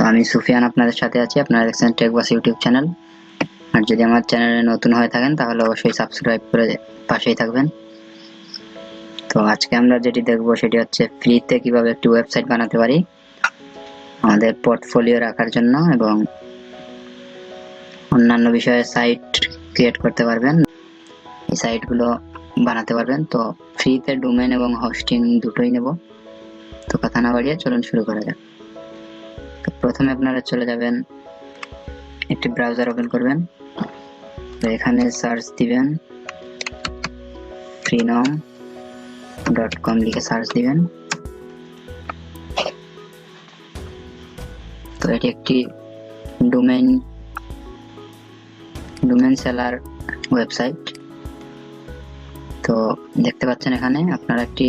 তো আমি সুফিয়ান আপনাদের সাথে আছি। আপনারা দেখছেন টেকবাস ইউটিউব চ্যানেল। আর যদি আমার চ্যানেলে নতুন হয়ে থাকেন তাহলে অবশ্যই সাবস্ক্রাইব করে পাশেই থাকবেন। তো আজকে আমরা যেটি দেখব সেটি হচ্ছে ফ্রিতে কিভাবে একটি ওয়েবসাইট বানাতে পারি আমাদের পোর্টফোলিও রাখার জন্য, এবং অন্যান্য বিষয়ে সাইট ক্রিয়েট করতে পারবেন, এই সাইটগুলো বানাতে পারবেন। তো ফ্রিতে ডোমেন এবং হোস্টিং দুটোই নেব। তো কথা না বাড়িয়ে চলুন শুরু করা যাক। তো প্রথমে আপনারা চলে যাবেন, একটি ব্রাউজার ওপেন করবেন, তো এখানে সার্চ দিবেন freenom.com লিখে সার্চ দিবেন। তো এটি একটি ডোমেন সেলার ওয়েবসাইট। তো দেখতে পাচ্ছেন এখানে আপনারা একটি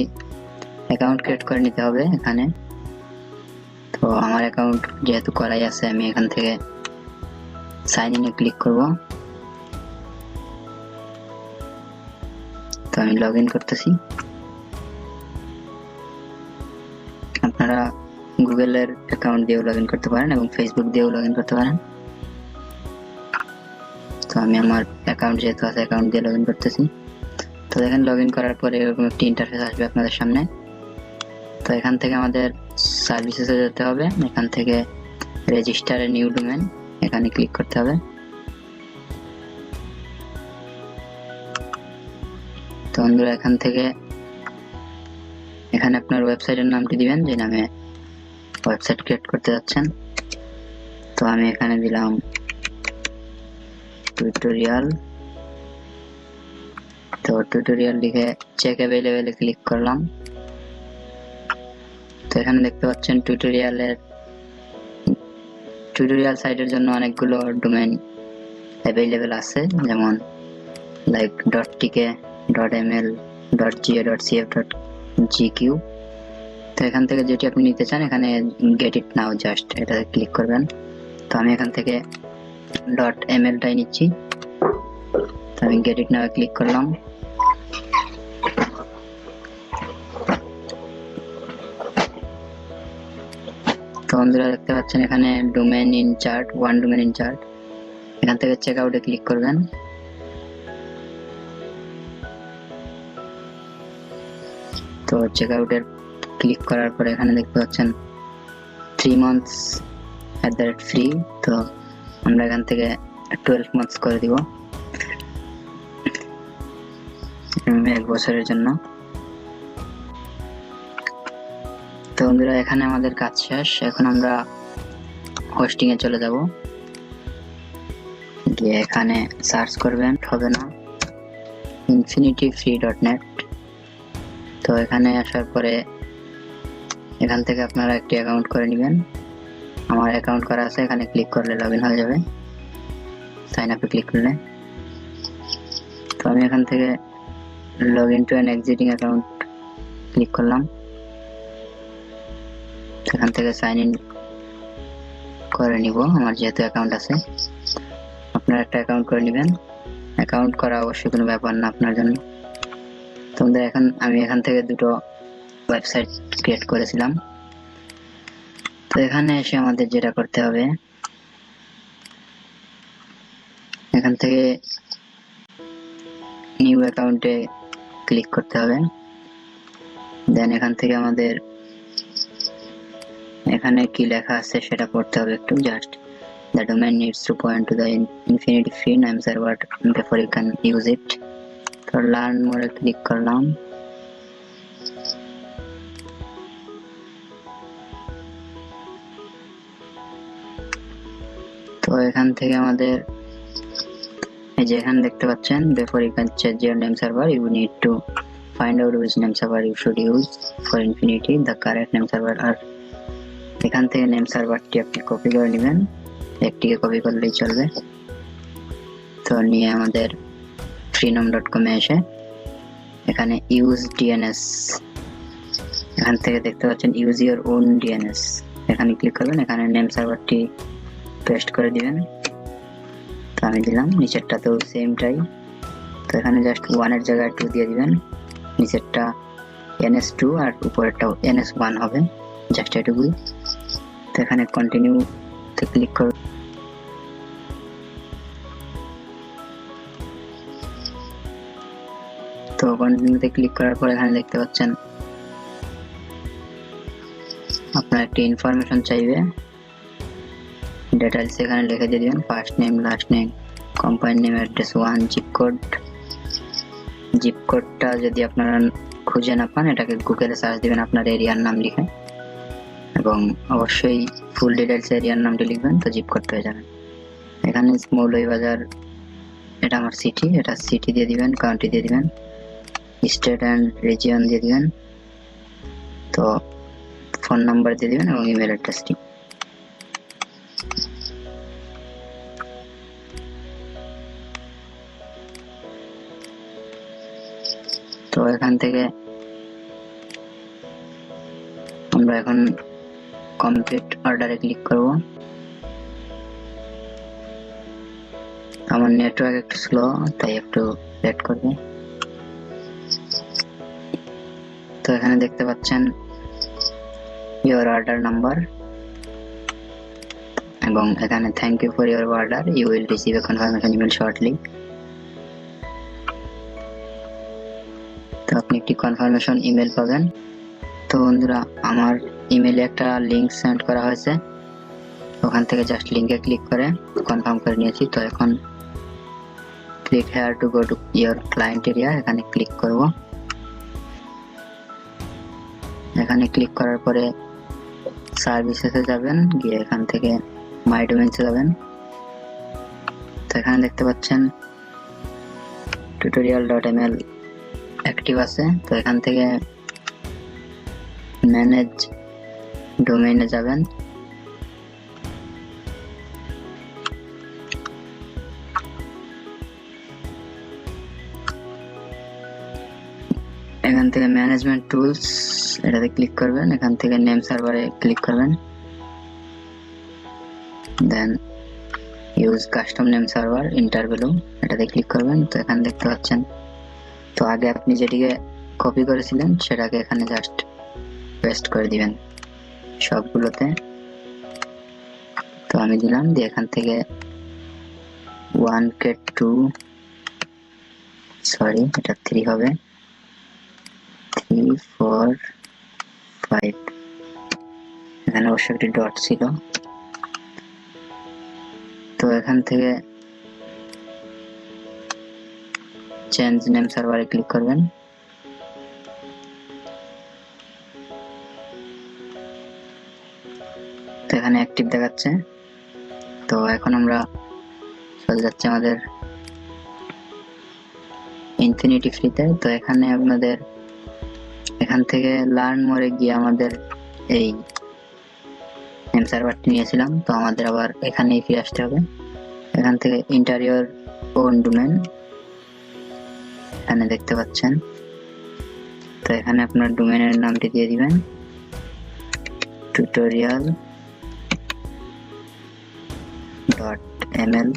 অ্যাকাউন্ট ক্রিয়েট করে নিতে হবে এখানে। তো আমার অ্যাকাউন্ট যেহেতু করাই আছে, আমি এখান থেকে সাইন ইনে ক্লিক করব। তো আমি লগ ইন করতেছি। আপনারা গুগলের অ্যাকাউন্ট দিয়েও লগ ইন করতে পারেন এবং ফেসবুক দিয়েও লগ ইন করতে পারেন। তো আমি আমার অ্যাকাউন্ট যেহেতু আছে অ্যাকাউন্ট দিয়ে লগ ইন করতেছি। তো দেখেন লগ ইন করার পরে এরকম একটি ইন্টারফেস আসবে আপনাদের সামনে। তো এখান থেকে আমাদের সার্ভিসেসে যেতে হবে, এখান থেকে রেজিস্টার এ নিউ ডোমেন এখানে ক্লিক করতে হবে। তো বন্ধুরা এখান থেকে এখানে আপনার ওয়েবসাইটের নামটি দিবেন যে নামে ওয়েবসাইট ক্রিয়েট করতে যাচ্ছেন। তো আমি এখানে দিলাম টিউটোরিয়াল। তো টিউটোরিয়াল লিখে চেক অ্যাভেলেবলে ক্লিক করলাম। তো এখানে দেখতে পাচ্ছেন টিউটোরিয়াল সাইটের জন্য অনেকগুলো ডোমেন অ্যাভেলেবল আছে, যেমন like .tk, .ml, .ga, .cf, .gq। তো এখান থেকে যেটি আপনি নিতে চান এখানে গেট ইট নাও জাস্ট এটাতে ক্লিক করবেন। তো আমি এখান থেকে .ml টাই নিচ্ছি। তো আমি গেট ইট নাও ক্লিক করলাম। তো বন্ধুরা দেখতে পাচ্ছেন এখানে ডোমেন ইনচার্ট, ওয়ান ডোমেন ইনচার্ট, এখান থেকে চেক আউটে ক্লিক করবেন। তো চেক আউটে ক্লিক করার পরে এখানে দেখতে পাচ্ছেন 3 months ফ্রি। তো আমরা এখান থেকে 12 months করে দিব 1 বছরের জন্য। তো বন্ধুরা এখানে আমাদের কাজ শেষ। এখন আমরা হোস্টিং এ চলে যাব, গিয়ে এখানে সার্চ করবেন, হবে না infinityfree.net। তো এখানে আসার পরে এখান থেকে আপনারা একটি অ্যাকাউন্ট করে নেবেন। আমার অ্যাকাউন্ট করা আছে, এখানে ক্লিক করলে লগ ইন হয়ে যাবে, সাইন আপে ক্লিক করলে। তো আমি এখান থেকে log in to an existing account click করলাম। এখান থেকে সাইন ইন করে নিব, আমার যেহেতু অ্যাকাউন্ট আছে। আপনারা একটা অ্যাকাউন্ট করে নেবেন, অ্যাকাউন্ট করা অবশ্যই কোনো ব্যাপার না আপনার জন্য। তো এখন আমি এখান থেকে দুটো ওয়েবসাইট ক্রিয়েট করেছিলাম। তো এখানে এসে আমাদের যেটা করতে হবে, এখান থেকে নিউ অ্যাকাউন্টে ক্লিক করতে হবে। দেন এখান থেকে আমাদের এখানে কি লেখা আছে সেটা পড়তে হবে একটু। Just the domain needs to point to the infinity free name server before you can use it। তো লার্ন মোরে ক্লিক করলাম। তো এখান থেকে আমাদের এই যে এখানে দেখতে পাচ্ছেন before you can change your name server you need to find out which name server you should use for infinity, the correct name server। আর এখান থেকে নেম সার্ভারটি আপনি কপি করে নেবেন, একটিকে কপি করলেই চলবে। তো নিয়ে আমাদের freenom.com এ এসে এখানে ইউজ ডিএনএস, এখান থেকে দেখতে পাচ্ছেন ইউজ ইউর ওন ডিএনএস, এখানে ক্লিক করবেন। এখানে নেম সার্ভারটি পেস্ট করে দিবেন। তো আমি দিলাম, নিচেরটাতেও সেমটাই। তো এখানে জাস্ট 1 এর জায়গায় 2 দিয়ে দিবেন, নিচেরটা ns2 আর উপরেরটাও ns1 হবে, জাস্ট এটুকুই। তো এখানে কন্টিনিউ তে ক্লিক করুন। তো কন্টিনিউতে ক্লিক করার পর এখানে দেখতে পাচ্ছেন আপনার একটি ইনফরমেশন চাইবে, ডিটেইলস এখানে লিখে দিয়ে দিবেন, first name, last name, company name, address, one zip code. Zip কোডটা যদি আপনারা খুঁজে না পান এটাকে গুগলে সার্চ দিবেন আপনার এরিয়ার নাম লিখে, এবং অবশ্যই ফুল ডিটেইলস এরিয়ার নামটি লিখবেন, তো জিপ কোড পেয়ে যাবেন। এখানে মৌলভীবাজার এটা আমার সিটি, এটা সিটি দিয়ে দিবেন, কাউন্টি দিয়ে দিবেন, স্টেট অ্যান্ড রিজিয়ন দিয়ে দিবেন, তো ফোন নাম্বার দিয়ে দিবেন এবং ইমেল অ্যাড্রেসটি। তো এখান থেকে আমরা এখন কমপ্লিট অর্ডারে ক্লিক করব। আমার নেটওয়ার্ক একটু স্লো তাই একটু লেট করবে। তো এখানে দেখতে পাচ্ছেন your order number এবং এখানে thank you for your order, you will receive a confirmation email shortly। তো আপনি একটি কনফার্মেশন ইমেল পাবেন। তো বন্ধুরা আমার ইমেলে একটা লিংক সেন্ড করা হয়েছে, ওখান থেকে জাস্ট লিংকে ক্লিক করে কনফার্ম করে নিয়েছি। তো এখন click here to go to your client area, এখানে ক্লিক করব। এখানে ক্লিক করার পরে সার্ভিসেসে যাবেন, গিয়ে এখান থেকে মাই ডোমেইনসে যাবেন। তো এখানে দেখতে পাচ্ছেন tutorial.ml অ্যাক্টিভ আছে, তো এখান থেকে ম্যানেজ ডোমেইনে যাবেন। এখান থেকে ম্যানেজমেন্ট টুলস এটাতে ক্লিক করবেন, এখান থেকে নেম সার্ভারে ক্লিক করবেন, then use custom name server ইন্টারভ্যালু এটাতে ক্লিক করবেন। তো এখানে দেখতে পাচ্ছেন, তো আগে আপনি যেটিকে কপি করেছিলেন সেটাকে এখানে জাস্ট পেস্ট করে দিবেন সবগুলোতে। তো আমি দিলাম, দিয়ে এখান থেকে 1K2 সরি এটা 3 হবে, 3 4 5 এখানে অবশ্য একটি ডট ছিল। তো এখান থেকে চেঞ্জ নেম সার্ভারে ক্লিক করবেন। তো এখানে অ্যাক্টিভ দেখাচ্ছে। তো এখন আমরা চলে যাচ্ছি আমাদের ইনফিনিটি ফ্রিতে। তো এখানে আপনাদের এখান থেকে লার্ন মোরে গিয়ে আমাদের এই নেম সার্ভারটি নিয়েছিলাম, তো আমাদের আবার এখানেই ফিরে আসতে হবে। এখান থেকে ইন্টারিয়র ওন ডোমেন এখানে দেখতে পাচ্ছেন। তো এখানে আপনার ডোমেনের নামটি দিয়ে দিবেন tutorial.ml।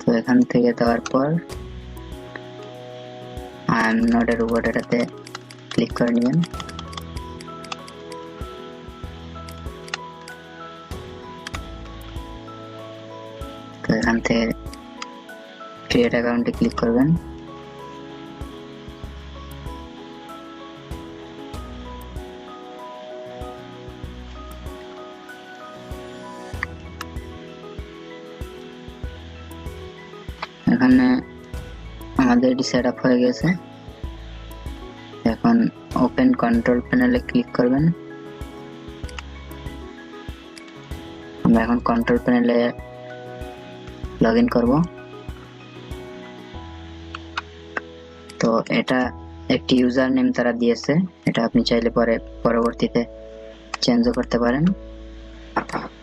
তো এখান থেকে দেওয়ার পর I am not a robot এটাতে ক্লিক করে নেবেন। তো এখান থেকে ক্রিয়েট অ্যাকাউন্টে ক্লিক করবেন। এখানে আমাদের এটি সেট আপ হয়ে গেছে। এখন ওপেন কন্ট্রোল প্যানেলে ক্লিক করবেন। আমরা এখন কন্ট্রোল প্যানেলে লগ ইন করবো। তো এটা একটি ইউজার নেম তারা দিয়েছে, এটা আপনি চাইলে পরবর্তীতে চেঞ্জও করতে পারেন।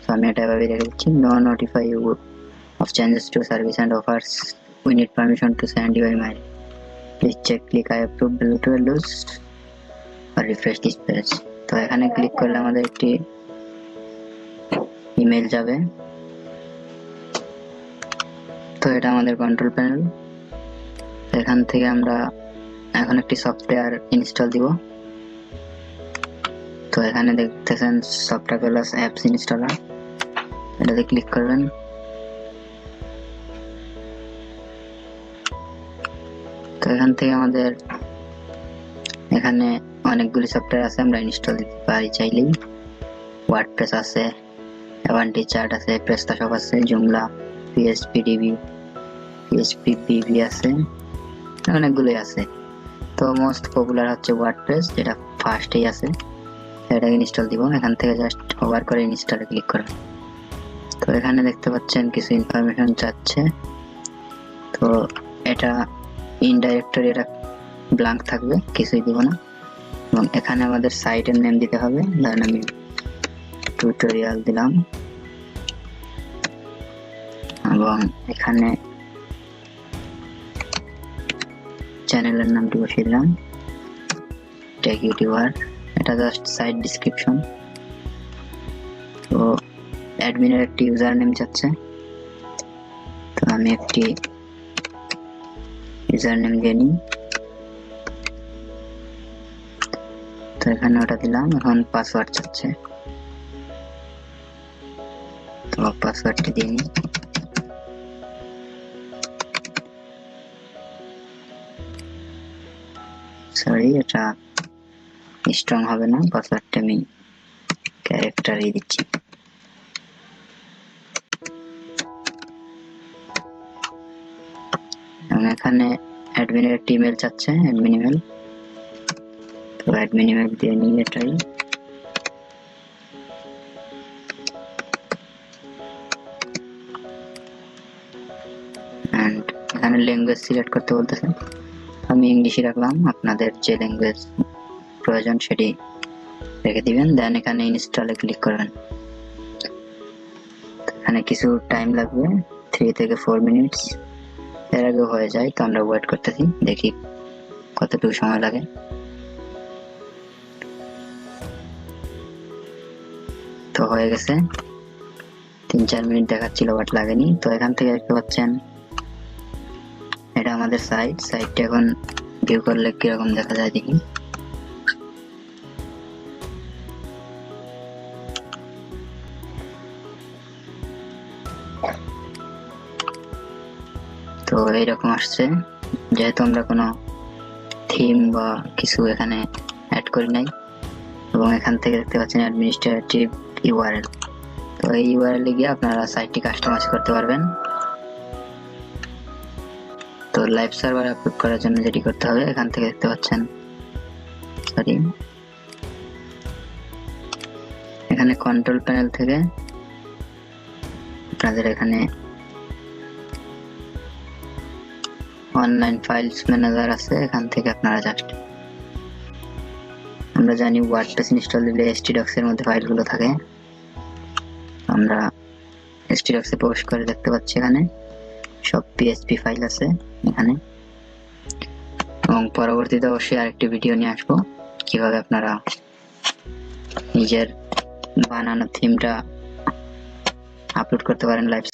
তো আমি এটা এভাবে রেখে দিচ্ছি, no notify you of changes to service and offers, we need permission to send you email, please check click I approve below to lose or refresh this page। তো এখানে ক্লিক করলে আমাদের একটি ইমেল যাবে। তো এটা আমাদের কন্ট্রোল প্যানেল। এখান থেকে আমরা এখন একটি সফটওয়্যার ইনস্টল দিব। তো তো এখানে দেখতেছেন সফটওয়্যার প্লাস অ্যাপস ইনস্টলার, এটাতে ক্লিক করবেন। তো এখান থেকে আমাদের এখানে অনেকগুলি সফটওয়্যার আছে, আমরা ইনস্টল দিতে পারি চাইলেই। ওয়ার্ডপ্রেস আছে, অ্যাভান্টি চার্ট আছে, প্রেস্টাশপ আছে, জুমলা, পিএইচপিডিবি, পিএইচপিবিবি আছে, অনেকগুলোই আছে। তো মোস্ট পপুলার হচ্ছে ওয়ার্ডপ্রেস, যেটা ফার্স্টেই আছে, এটাকে ইনস্টল দিব। এখান থেকে জাস্ট হোভার করে ইনস্টলে ক্লিক করবেন। তো এখানে দেখতে পাচ্ছেন কিছু ইনফরমেশন চাচ্ছে। তো এটা ইনডাইরেক্টরি, এটা ব্ল্যাঙ্ক থাকবে, কিছুই দিব না। এবং এখানে আমাদের সাইটের নেম দিতে হবে, ধরেন আমি টিউটোরিয়াল দিলাম, এবং এখানে চ্যানেলের নামটি বসিয়ে দিলাম টেক ইউটিউবার। এটা জাস্ট সাইট ডিসক্রিপশন। তো অ্যাডমিনের একটি ইউজার নেম চাচ্ছে, তো আমি একটি ইউজার নেম দিয়ে নিই। তো এখানে ওটা দিলাম। এখন পাসওয়ার্ড চাচ্ছে, তো পাসওয়ার্ডটি দিয়ে নিই। সরি, এটা স্ট্রং হবে না, পাসওয়ার্ডটা আমি ক্যারেক্টারই দিচ্ছি। এবং এখানে অ্যাডমিনের একটি ইমেল চাচ্ছে, অ্যাডমিন ইমেল। তো অ্যাডমিন ইমেল দিয়ে নিই এটাই। এন্ড এখানে ল্যাঙ্গুয়েজ সিলেক্ট করতে বলতেছে, আমি ইংলিশই রাখলাম, আপনাদের যে ল্যাঙ্গুয়েজ প্রয়োজন সেটি রেখে দিবেন। দেন এখানে ইনস্টলে ক্লিক করবেন। এখানে কিছু টাইম লাগবে, 3 থেকে 4 মিনিটস, এর আগে হয়ে যায়। তো আমরা ওয়েট করতেছি, দেখি কতটুকু সময় লাগে। তো হয়ে গেছে, 3-4 মিনিট দেখাচ্ছিল, বাট লাগেনি। তো এখান থেকে দেখতে পাচ্ছেন এটা আমাদের সাইটটা এখন ভিউ করলে কিরকম দেখা যায় দেখি। তো এইরকম আসছে, যেহেতু আমরা কোনো থিম বা কিছু এখানে অ্যাড করি নাই। এবং এখান থেকে দেখতে পাচ্ছেন অ্যাডমিনিস্ট্রেটিভ ইউআরএল। তো এই ইউআরএল এ গিয়ে আপনারা সাইটটি কাস্টমাইজ করতে পারবেন। তো লাইভ সার্ভার আপলোড করার জন্য যেটি করতে হবে, এখান থেকে দেখতে পাচ্ছেন, সরি, এখানে কন্ট্রোল প্যানেল থেকে আপনাদের এখানে অনলাইন ফাইলস ম্যানেজার আছে, এখান থেকে আপনারা জাস্ট, আমরা জানি ওয়ার্ডপ্রেস ইনস্টল দিলে htdocs এর মধ্যে ফাইলগুলো থাকে, আমরা htdocs এ প্রবেশ করে দেখতে পাচ্ছি এখানে সব PHP ফাইল আছে এখানে। এবং পরবর্তীতে অবশ্যই আরেকটি ভিডিও নিয়ে আসবো কিভাবে আপনারা নিজের বানানো থিমটা আপলোড করতে পারেন লাইভ